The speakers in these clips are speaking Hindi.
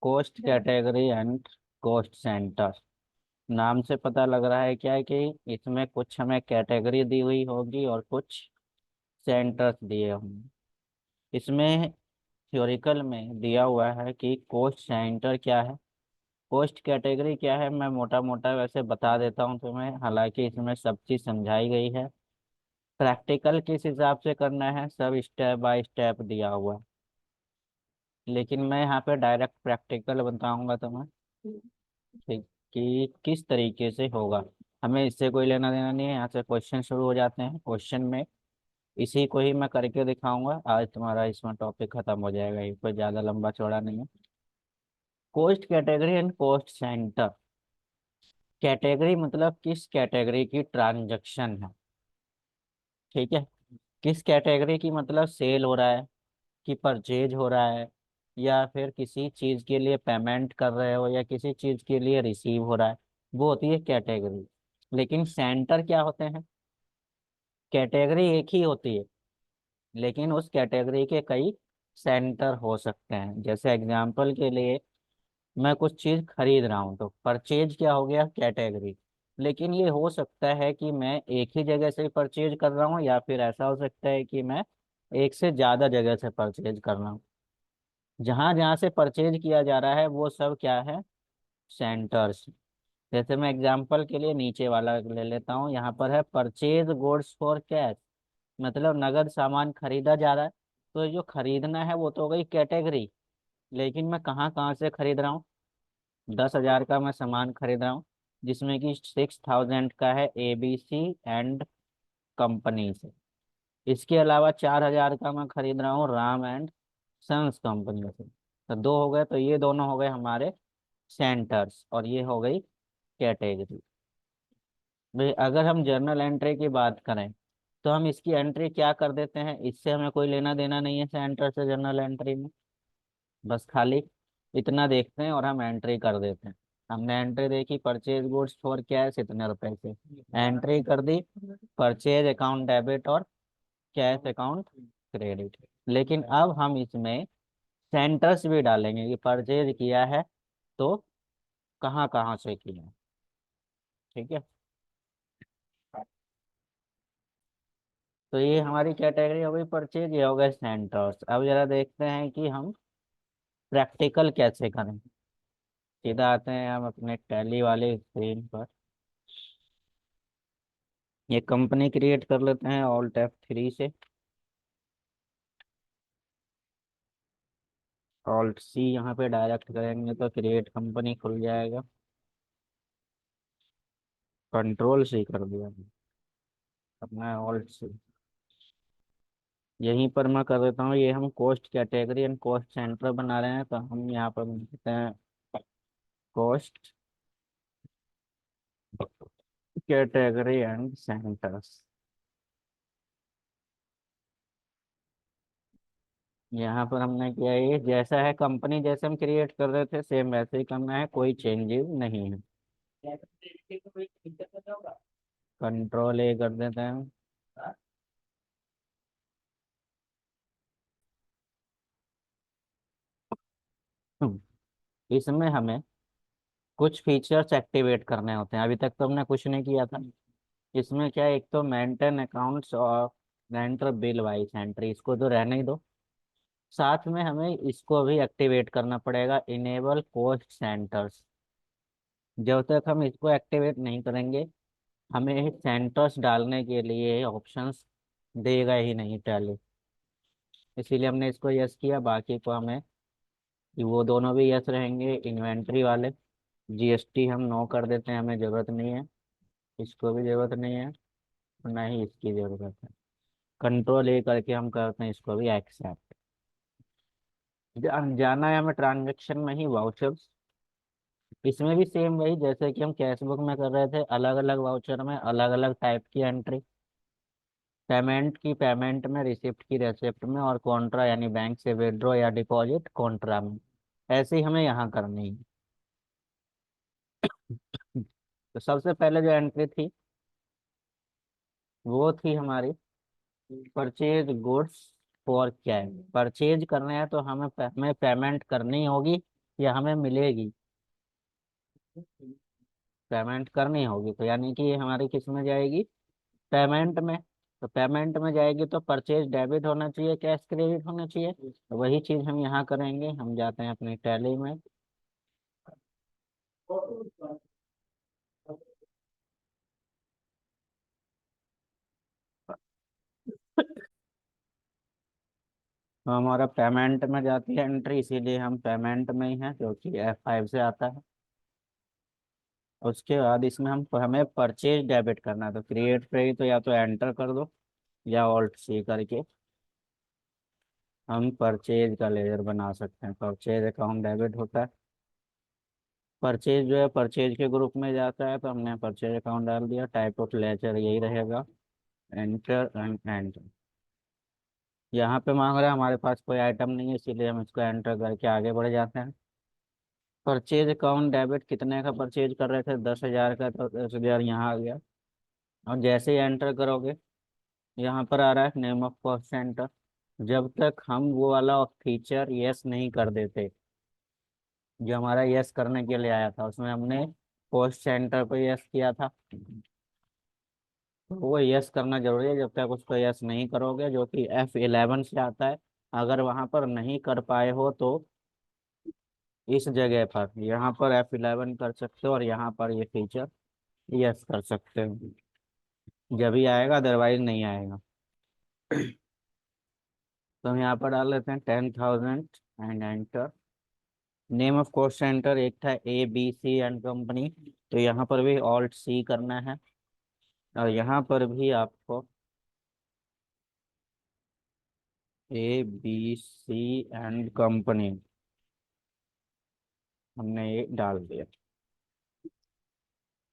Cost category and cost centre. नाम से पता लग रहा है क्या है कि इसमें कुछ हमें कैटेगरी दी हुई होगी और कुछ सेंटर्स दिए होंगे। इसमें थ्योरिकल में दिया हुआ है कि कॉस्ट सेंटर क्या है, कॉस्ट कैटेगरी क्या है। मैं मोटा मोटा वैसे बता देता हूँ तुम्हें, हालांकि इसमें सब चीज़ समझाई गई है। प्रैक्टिकल किस हिसाब से करना है सब स्टेप बाय स्टेप दिया हुआ है, लेकिन मैं यहाँ पे डायरेक्ट प्रैक्टिकल बताऊंगा तुम्हें ठीक कि किस तरीके से होगा। हमें इससे कोई लेना देना नहीं है, यहाँ से क्वेश्चन शुरू हो जाते हैं। क्वेश्चन में इसी को ही मैं करके दिखाऊंगा, आज तुम्हारा इसमें टॉपिक खत्म हो जाएगा, ये कोई ज़्यादा लंबा चौड़ा नहीं है। Cost category and cost centre. Category मतलब किस कैटेगरी की ट्रांजैक्शन है, ठीक है। किस कैटेगरी की मतलब सेल हो रहा है कि परचेज हो रहा है, या फिर किसी चीज के लिए पेमेंट कर रहे हो या किसी चीज के लिए रिसीव हो रहा है, वो होती है कैटेगरी। लेकिन सेंटर क्या होते हैं, कैटेगरी एक ही होती है लेकिन उस कैटेगरी के कई सेंटर हो सकते हैं। जैसे एग्जांपल के लिए मैं कुछ चीज खरीद रहा हूँ तो परचेज क्या हो गया, कैटेगरी। लेकिन ये हो सकता है कि मैं एक ही जगह से परचेज कर रहा हूँ, या फिर ऐसा हो सकता है कि मैं एक से ज्यादा जगह से परचेज कर रहा हूँ। जहां जहां से परचेज किया जा रहा है वो सब क्या है, सेंटर्स। जैसे मैं एग्जांपल के लिए नीचे वाला ले लेता हूँ, यहाँ पर है परचेज गुड्स फॉर कैश, मतलब नगद सामान खरीदा जा रहा है। तो जो खरीदना है वो तो हो गई कैटेगरी, लेकिन मैं कहाँ कहाँ से खरीद रहा हूँ। 10,000 का मैं सामान खरीद रहा हूँ, जिसमें कि 6,000 का है ABC एंड कंपनी से। इसके अलावा 4,000 का मैं खरीद रहा हूँ राम एंड सन्स कंपनी से। तो दो हो गए, तो ये दोनों हो गए हमारे सेंटर्स और ये हो गई कैटेगरी। भाई अगर हम जर्नल एंट्री की बात करें तो हम इसकी एंट्री क्या कर देते हैं, इससे हमें कोई लेना देना नहीं है सेंटर से जर्नल एंट्री में। बस खाली इतना देखते हैं और हम एंट्री कर देते हैं। हमने एंट्री देखी परचेज गुड्स फॉर कैश इतने रुपए से, एंट्री कर दी परचेज अकाउंट डेबिट और कैश अकाउंट क्रेडिट। लेकिन अब हम इसमें सेंटर्स भी डालेंगे कि परचेज किया है तो कहाँ कहाँ से किया है, ठीक है। तो ये हमारी कैटेगरी हो गई परचेज, ये हो गए सेंटर्स। अब जरा देखते हैं कि हम प्रैक्टिकल कैसे करें। सीधा आते हैं हम अपने टैली वाले स्क्रीन पर। ये कंपनी क्रिएट कर लेते हैं ऑल्ट F3 से, ऑल्ट C यहाँ पे डायरेक्ट करेंगे तो क्रिएट कंपनी खुल जाएगा। कंट्रोल C कर दिया अपना ऑल्ट C। यहीं पर मैं कर देता हूँ, ये हम cost category and cost centre बना रहे हैं तो हम यहाँ पर लिखते हैं कॉस्ट कैटेगरी एंड सेंटर्स। यहाँ पर हमने किया, ये जैसा है कंपनी जैसे हम क्रिएट कर रहे थे सेम वैसे ही करना है, कोई चेंजेस नहीं है। कंट्रोल A कर देते हैं। इसमें हमें कुछ फीचर्स एक्टिवेट करने होते हैं, अभी तक तो हमने कुछ नहीं किया था। इसमें क्या है, एक तो मेंटेन अकाउंट्स और रेंटर बिल वाइज एंट्री, इसको तो रहने ही दो। साथ में हमें इसको भी एक्टिवेट करना पड़ेगा, इनेबल कॉस्ट सेंटर्स। जब तक हम इसको एक्टिवेट नहीं करेंगे हमें सेंटर्स डालने के लिए ऑप्शंस देगा ही नहीं टैली। इसीलिए हमने इसको यस किया, बाकी को हमें वो दोनों भी यस रहेंगे। इन्वेंट्री वाले GST हम नो कर देते हैं, हमें ज़रूरत नहीं है, इसको भी ज़रूरत नहीं है, ना ही इसकी ज़रूरत है। कंट्रोल A करके हम करते हैं इसको भी एक्सेप्ट। जाना है हमें ट्रांजेक्शन में ही वाउचर्स। इसमें भी सेम वही जैसे कि हम कैश बुक में कर रहे थे, अलग अलग वाउचर में अलग अलग टाइप की एंट्री। पेमेंट की पेमेंट में, रिसिप्ट की रेसिप्ट में, और कॉन्ट्रा यानी बैंक से विड्रॉ या डिपॉजिट कॉन्ट्रा में। ऐसे ही हमें यहाँ करनी है। तो सबसे पहले जो एंट्री थी वो थी हमारी purchase goods for cash. Purchase करने हैं तो हमें पेमेंट करनी होगी या हमें मिलेगी, पेमेंट करनी होगी, तो यानी कि ये हमारी किस में जाएगी, पेमेंट में। तो पेमेंट में जाएगी तो परचेज डेबिट होना चाहिए, कैश क्रेडिट होना चाहिए, तो वही चीज हम यहाँ करेंगे। हम जाते हैं अपनी टैली में। तो हमारा पेमेंट में जाती है एंट्री, इसीलिए हम पेमेंट में ही हैं, क्योंकि F5 से आता है। उसके बाद इसमें हम हमें परचेज डेबिट करना है, तो क्रिएट पे ही तो या तो एंटर कर दो या ऑल्ट सी करके हम परचेज का लेजर बना सकते हैं। परचेज अकाउंट डेबिट होता है, परचेज जो है परचेज के ग्रुप में जाता है, तो हमने परचेज अकाउंट डाल दिया, टाइप ऑफ लेजर यही रहेगा, एंटर एंड एंटर। यहाँ पे मांग रहा है, हमारे पास कोई आइटम नहीं है, इसीलिए हम इसको एंटर करके आगे बढ़ जाते हैं। परचेज अकाउंट डेबिट कितने का परचेज कर रहे थे, 10,000 का, तो 10,000 यहाँ आ गया। और जैसे ही एंटर करोगे, यहाँ पर आ रहा है नेम ऑफ कॉस्ट सेंटर। जब तक हम वो वाला फीचर यस नहीं कर देते, जो हमारा यस करने के लिए आया था, उसमें हमने कॉस्ट सेंटर पे यस किया था, तो वो यस करना जरूरी है। जब तक उसको यस नहीं करोगे, जो कि F11 से आता है, अगर वहां पर नहीं कर पाए हो तो इस जगह पर यहाँ पर F11 कर सकते हो, और यहाँ पर ये फीचर यस कर सकते हो, जब ही आएगा, अदरवाइज नहीं आएगा। तो हम यहाँ पर डाल लेते हैं 10,000 and enter. Name of cost centre एक था ABC एंड कंपनी, तो यहाँ पर भी ऑल्ट सी करना है, और यहाँ पर भी आपको ABC एंड कंपनी हमने ये डाल दिया।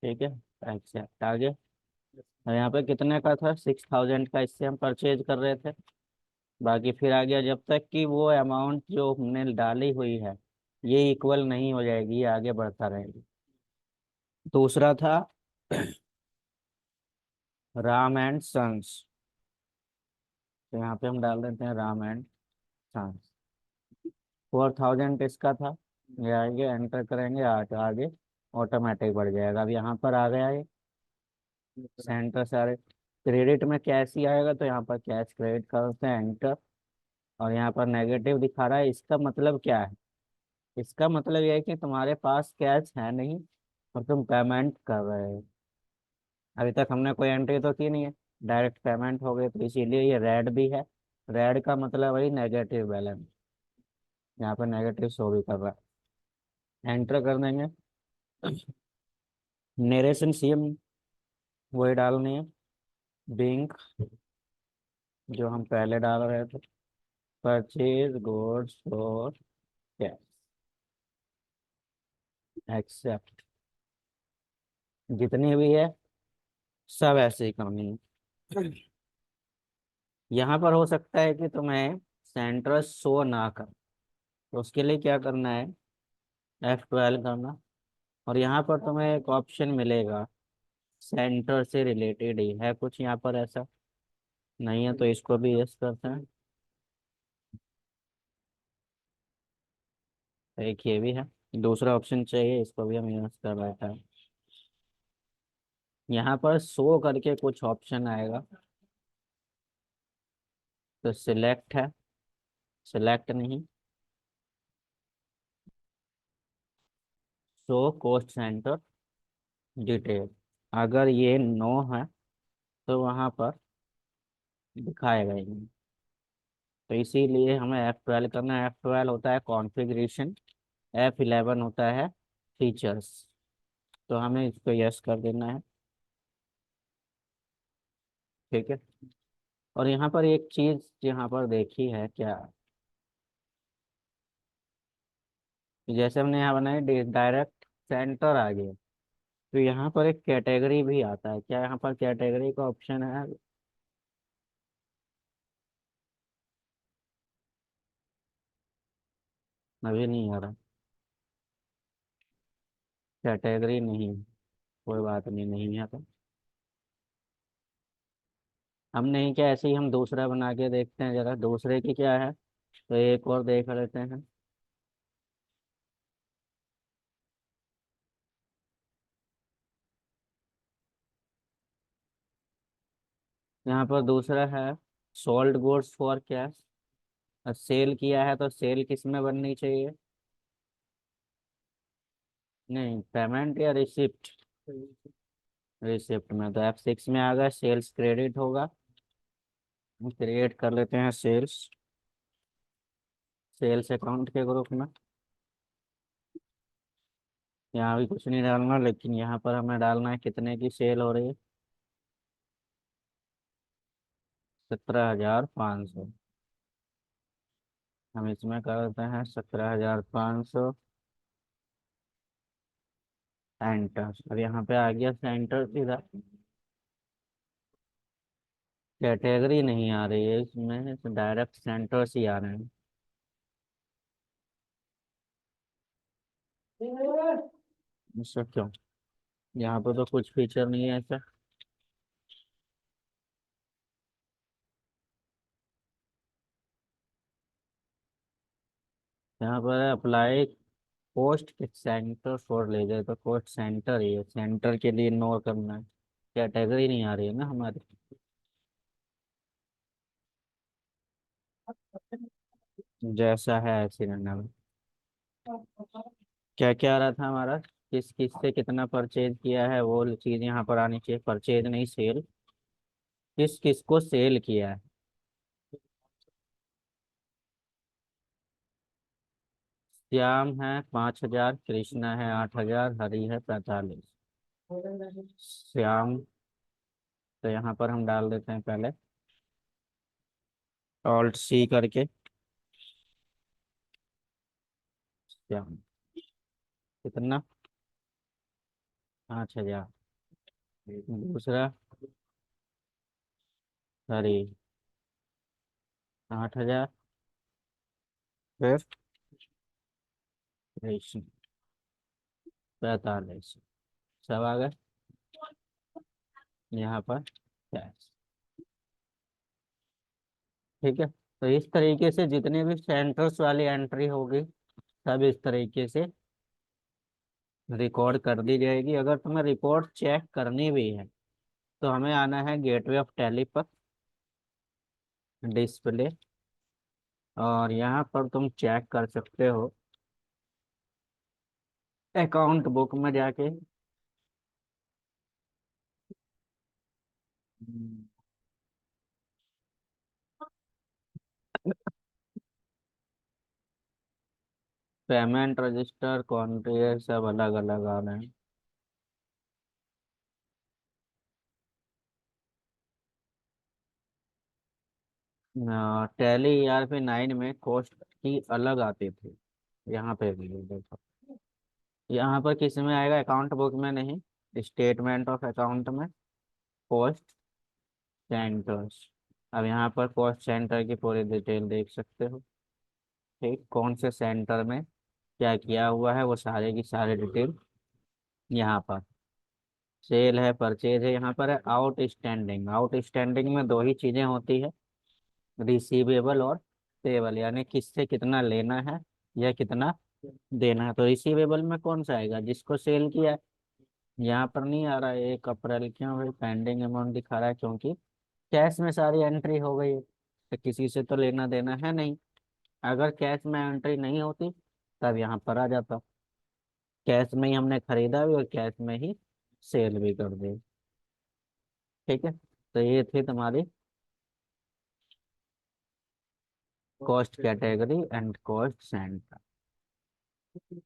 ठीक है, एक्सेप्ट आगे। और यहाँ पे कितने का था, 6,000 का, इससे हम परचेज कर रहे थे। बाकी फिर आ गया, जब तक कि वो अमाउंट जो हमने डाली हुई है ये इक्वल नहीं हो जाएगी, ये आगे बढ़ता रहेगी। दूसरा था राम एंड सन्स, तो यहाँ पे हम डाल देते हैं राम एंड सन्स। 4,000 इसका था, ये आगे एंटर करेंगे, आगे ऑटोमेटिक बढ़ जाएगा। अब यहाँ पर आ गया ये सेंटर सारे, क्रेडिट में कैश ही आएगा, तो यहाँ पर कैश क्रेडिट करते हैं, एंटर। और यहाँ पर नेगेटिव दिखा रहा है, इसका मतलब क्या है, इसका मतलब ये है कि तुम्हारे पास कैश है नहीं और तुम पेमेंट कर रहे हो। अभी तक हमने कोई एंट्री तो की नहीं है, डायरेक्ट पेमेंट हो गई, तो इसीलिए ये रेड भी है। रेड का मतलब वही नेगेटिव बैलेंस, यहाँ पर नेगेटिव शो भी कर रहा है। एंटर कर देंगे, नरेशन सीएम वही डालनी है, बिंक जो हम पहले डाल रहे थे, purchase goods for cash, except. जितनी भी है सब ऐसे ही करनी है। यहाँ पर हो सकता है कि तुम्हें सेंटर शो ना कर, तो उसके लिए क्या करना है, F12 करना। और यहाँ पर तुम्हें एक ऑप्शन मिलेगा, सेंटर से रिलेटेड ही है कुछ यहाँ पर, ऐसा नहीं है तो इसको भी यस करते हैं। एक ये भी है, दूसरा ऑप्शन चाहिए, इसको भी हम यस कर बैठा है। यहाँ पर शो करके कुछ ऑप्शन आएगा, तो सिलेक्ट है, सिलेक्ट नहीं, शो कॉस्ट सेंटर डिटेल। अगर ये नो है तो वहाँ पर दिखाएगा ही नहीं, तो इसीलिए हमें F12 करना है। F12 होता है कॉन्फ़िगरेशन, F11 होता है फीचर्स, तो हमें इसको यस कर देना है। ठीक है। और यहाँ पर एक चीज यहाँ पर देखी है क्या, कि जैसे हमने यहाँ बनाई डायरेक्ट सेंटर आ गया, तो यहाँ पर एक कैटेगरी भी आता है क्या, यहाँ पर कैटेगरी का ऑप्शन है, अभी नहीं आ रहा, कैटेगरी नहीं, कोई बात नहीं, नहीं है तो हम नहीं, क्या ऐसे ही हम दूसरा बना के देखते हैं, जरा दूसरे की क्या है, तो एक और देख लेते हैं। यहाँ पर दूसरा है sold goods for cash. Sale किया है तो सेल किस में बननी चाहिए? नहीं, पेमेंट या रिसिप्ट? रिसिप्ट में, तो F6 में आ गया, सेल्स क्रेडिट होगा। क्रिएट कर लेते हैं सेल्स, सेल्स अकाउंट के ग्रुप में। यहाँ भी कुछ नहीं डालना, लेकिन यहाँ पर हमें डालना है कितने की सेल हो रही है। 17,500। हम इसमें कर देते हैं 17,500। एंटर। अब यहाँ पे आ गया सेंटर सीधा। कैटेगरी नहीं आ रही है इसमें, तो डायरेक्ट सेंटर्स ही आ रहे हैं। ऐसा क्यों? यहाँ पर तो कुछ फीचर नहीं है ऐसा। यहाँ पर apply post centre for ledger, तो पोस्ट सेंटर ही है, सेंटर के लिए इग्नोर करना है। कैटेगरी नहीं आ रही है ना हमारी। जैसा है ऐसे रहना है। क्या क्या आ रहा था हमारा, किस किस से कितना परचेज किया है वो चीज यहाँ पर आनी चाहिए। परचेज नहीं, सेल। किस किस को सेल किया है? श्याम है 5,000, कृष्णा है 8,000, हरि है 45। श्याम, तो यहाँ पर हम डाल देते हैं पहले ऑल्ट सी करके। श्याम कितना? 5,000। दूसरा हरि 8,000। फिर कृष्ण 45। सब आ गए यहाँ पर कैश। ठीक है, तो इस तरीके से जितने भी सेंटर्स वाली एंट्री होगी सब इस तरीके से रिकॉर्ड कर दी जाएगी। अगर तुम्हें रिपोर्ट चेक करनी भी है तो हमें आना है गेटवे ऑफ टैली पर, डिस्प्ले, और यहाँ पर तुम चेक कर सकते हो अकाउंट बुक में जाके। पेमेंट रजिस्टर, कॉन्ट्री, सब अलग अलग आ रहे हैं। टैली ERP 9 में कॉस्ट की अलग आती थी। यहाँ पे भी है, देखो। यहाँ पर किस में आएगा? अकाउंट बुक में नहीं, स्टेटमेंट ऑफ अकाउंट में, कॉस्ट सेंटर्स। अब यहाँ पर कॉस्ट सेंटर की पूरी डिटेल देख सकते हो। ठीक, कौन से सेंटर में क्या किया हुआ है वो सारे की सारी डिटेल यहाँ पर। सेल है, परचेज है, यहाँ पर है आउट स्टैंडिंग। आउट स्टैंडिंग में दो ही चीजें होती है, रिसीवेबल और पेबल, यानी किससे कितना लेना है या कितना देना है। तो रिसीवेबल में कौन सा आएगा? जिसको सेल किया है। यहाँ पर नहीं आ रहा है 1 अप्रैल, क्यों भाई? पेंडिंग अमाउंट दिखा रहा है क्योंकि कैश में सारी एंट्री हो गई है, तो किसी से तो लेना देना है नहीं। अगर कैश में एंट्री नहीं होती तब यहाँ पर आ जाता, कैश में ही हमने खरीदा भी और कैश में ही सेल भी कर दी। ठीक है, तो ये थी तुम्हारी cost category and cost centre.